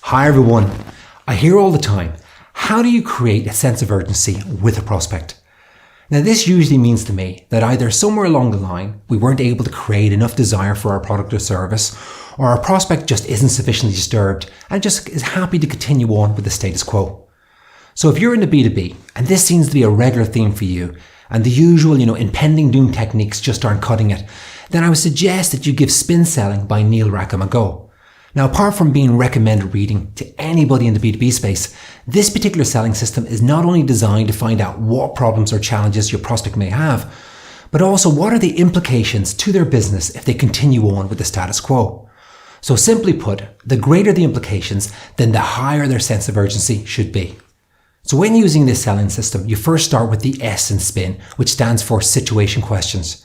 Hi everyone. I hear all the time, how do you create a sense of urgency with a prospect? Now this usually means to me that either somewhere along the line we weren't able to create enough desire for our product or service, or our prospect just isn't sufficiently disturbed and just is happy to continue on with the status quo. So if you're in the B2B and this seems to be a regular theme for you and the usual, impending doom techniques just aren't cutting it, then I would suggest that you give Spin Selling by Neil Rackham a go. Now, apart from being recommended reading to anybody in the B2B space, this particular selling system is not only designed to find out what problems or challenges your prospect may have, but also what are the implications to their business if they continue on with the status quo. So simply put, the greater the implications, then the higher their sense of urgency should be. So when using this selling system, you first start with the S in SPIN, which stands for situation questions.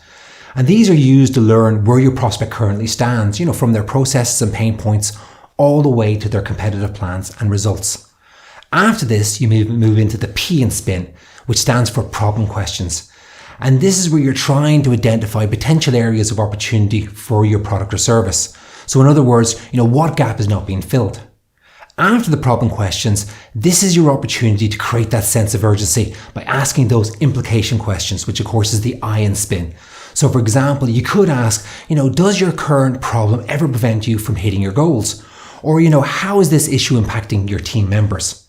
And these are used to learn where your prospect currently stands, from their processes and pain points all the way to their competitive plans and results. After this, you move into the P in SPIN, which stands for problem questions. And this is where you're trying to identify potential areas of opportunity for your product or service. So in other words, what gap is not being filled. After the problem questions, this is your opportunity to create that sense of urgency by asking those implication questions, which of course is the I in SPIN. So for example, you could ask, does your current problem ever prevent you from hitting your goals? Or, how is this issue impacting your team members?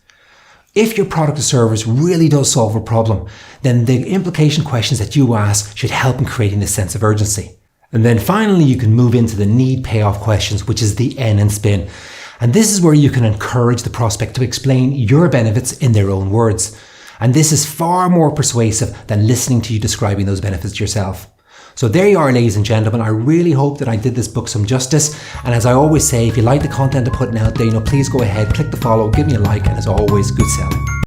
If your product or service really does solve a problem, then the implication questions that you ask should help in creating this sense of urgency. And then finally, you can move into the need payoff questions, which is the N in SPIN. And this is where you can encourage the prospect to explain your benefits in their own words. And this is far more persuasive than listening to you describing those benefits yourself. So there you are, ladies and gentlemen. I really hope that I did this book some justice. And as I always say, if you like the content I'm putting out there, please go ahead, click the follow, give me a like, and as always, good selling.